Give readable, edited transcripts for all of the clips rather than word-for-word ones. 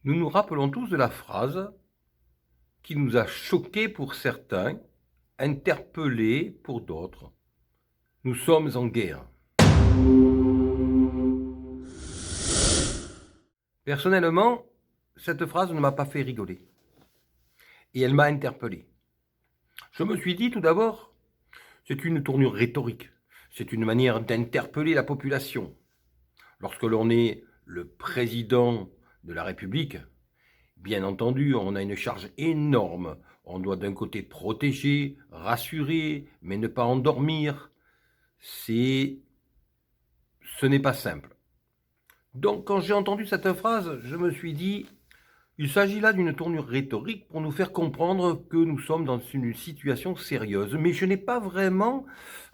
Nous nous rappelons tous de la phrase qui nous a choqués pour certains, interpellés pour d'autres. Nous sommes en guerre. Personnellement, cette phrase ne m'a pas fait rigoler. Et elle m'a interpellé. Je me suis dit tout d'abord, c'est une tournure rhétorique. C'est une manière d'interpeller la population. Lorsque l'on est le président de la République, bien entendu, on a une charge énorme. On doit d'un côté protéger, rassurer, mais ne pas endormir. Ce n'est pas simple. Donc, quand j'ai entendu cette phrase, je me suis dit, il s'agit là d'une tournure rhétorique pour nous faire comprendre que nous sommes dans une situation sérieuse. Mais je n'ai pas vraiment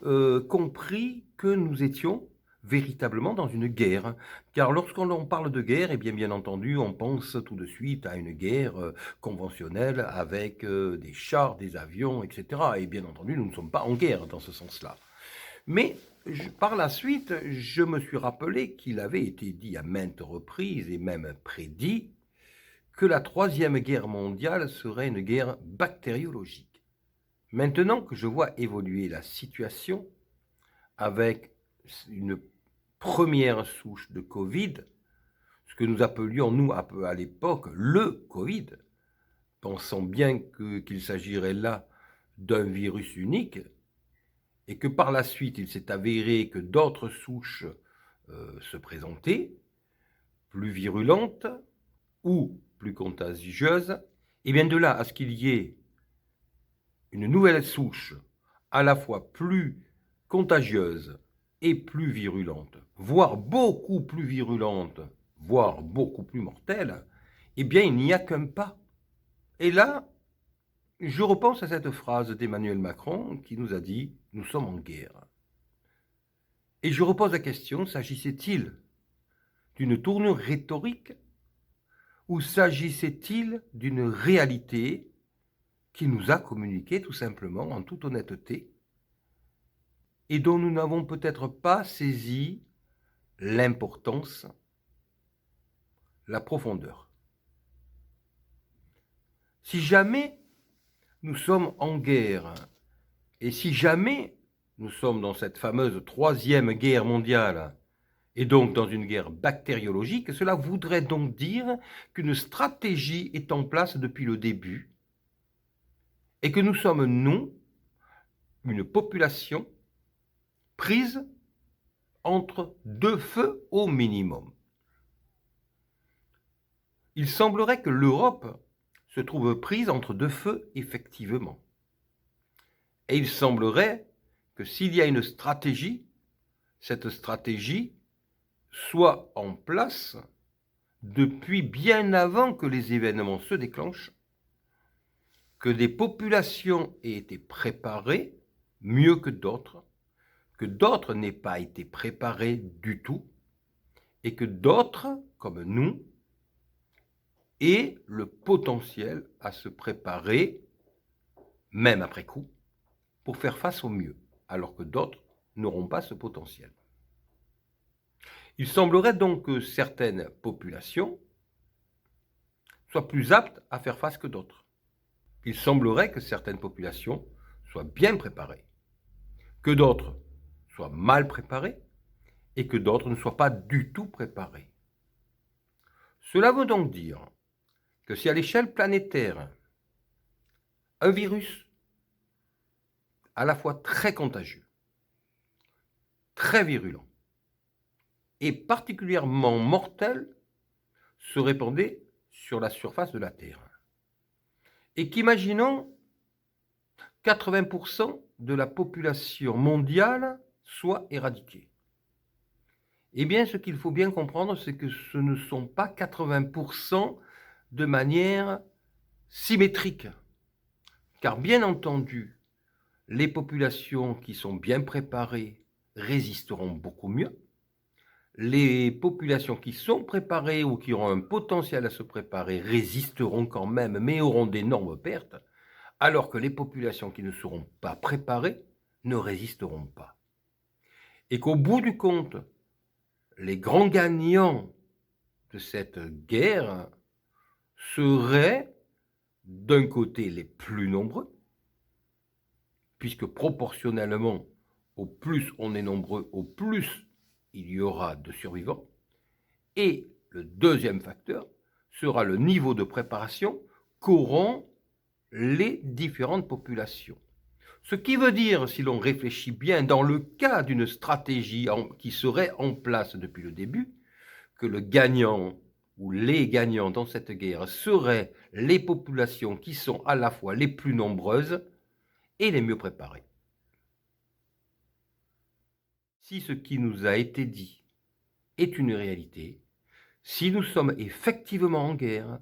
compris que nous étions véritablement dans une guerre. Car lorsqu'on parle de guerre, eh bien entendu, on pense tout de suite à une guerre conventionnelle avec des chars, des avions, etc. Et bien entendu, nous ne sommes pas en guerre dans ce sens-là. Mais par la suite, je me suis rappelé qu'il avait été dit à maintes reprises et même prédit que la Troisième Guerre mondiale serait une guerre bactériologique. Maintenant que je vois évoluer la situation avec une première souche de Covid, ce que nous appelions, nous, à l'époque, le Covid, pensant bien qu'il s'agirait là d'un virus unique, et que par la suite, il s'est avéré que d'autres souches se présentaient, plus virulentes ou plus contagieuses, et bien de là à ce qu'il y ait une nouvelle souche à la fois plus contagieuse et plus virulente, voire beaucoup plus virulente, voire beaucoup plus mortelle, eh bien il n'y a qu'un pas. Et là, je repense à cette phrase d'Emmanuel Macron qui nous a dit « Nous sommes en guerre ». Et je repose la question, s'agissait-il d'une tournure rhétorique ou s'agissait-il d'une réalité qui nous a communiqué tout simplement en toute honnêteté et dont nous n'avons peut-être pas saisi l'importance, la profondeur. Si jamais nous sommes en guerre et si jamais nous sommes dans cette fameuse Troisième Guerre mondiale et donc dans une guerre bactériologique, cela voudrait donc dire qu'une stratégie est en place depuis le début et que nous sommes, nous, une population prise entre deux feux au minimum. Il semblerait que l'Europe se trouve prise entre deux feux, effectivement. Et il semblerait que s'il y a une stratégie, cette stratégie soit en place depuis bien avant que les événements se déclenchent, que des populations aient été préparées mieux que d'autres n'aient pas été préparées du tout, et que d'autres, comme nous, aient le potentiel à se préparer, même après coup, pour faire face au mieux, alors que d'autres n'auront pas ce potentiel. Il semblerait donc que certaines populations soient plus aptes à faire face que d'autres. Il semblerait que certaines populations soient bien préparées, que d'autres soient mal préparées et que d'autres ne soient pas du tout préparées. Cela veut donc dire que si à l'échelle planétaire, un virus à la fois très contagieux, très virulent et particulièrement mortel se répandait sur la surface de la Terre, et qu'imaginons 80% de la population mondiale soit éradiquée. Eh bien, ce qu'il faut bien comprendre, c'est que ce ne sont pas 80% de manière symétrique. Car bien entendu, les populations qui sont bien préparées résisteront beaucoup mieux. Les populations qui sont préparées ou qui auront un potentiel à se préparer résisteront quand même, mais auront d'énormes pertes, alors que les populations qui ne seront pas préparées ne résisteront pas. Et qu'au bout du compte, les grands gagnants de cette guerre seraient d'un côté les plus nombreux, puisque proportionnellement, au plus on est nombreux, au plus il y aura de survivants. Et le deuxième facteur sera le niveau de préparation qu'auront les différentes populations. Ce qui veut dire, si l'on réfléchit bien, dans le cas d'une stratégie qui serait en place depuis le début, que le gagnant ou les gagnants dans cette guerre seraient les populations qui sont à la fois les plus nombreuses et les mieux préparées. Si ce qui nous a été dit est une réalité, si nous sommes effectivement en guerre,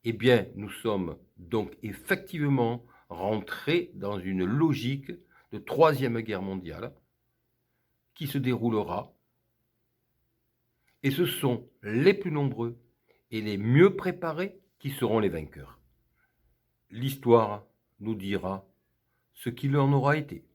eh bien, nous sommes donc effectivement rentrés dans une logique de troisième guerre mondiale qui se déroulera, et ce sont les plus nombreux et les mieux préparés qui seront les vainqueurs. L'histoire nous dira ce qu'il en aura été.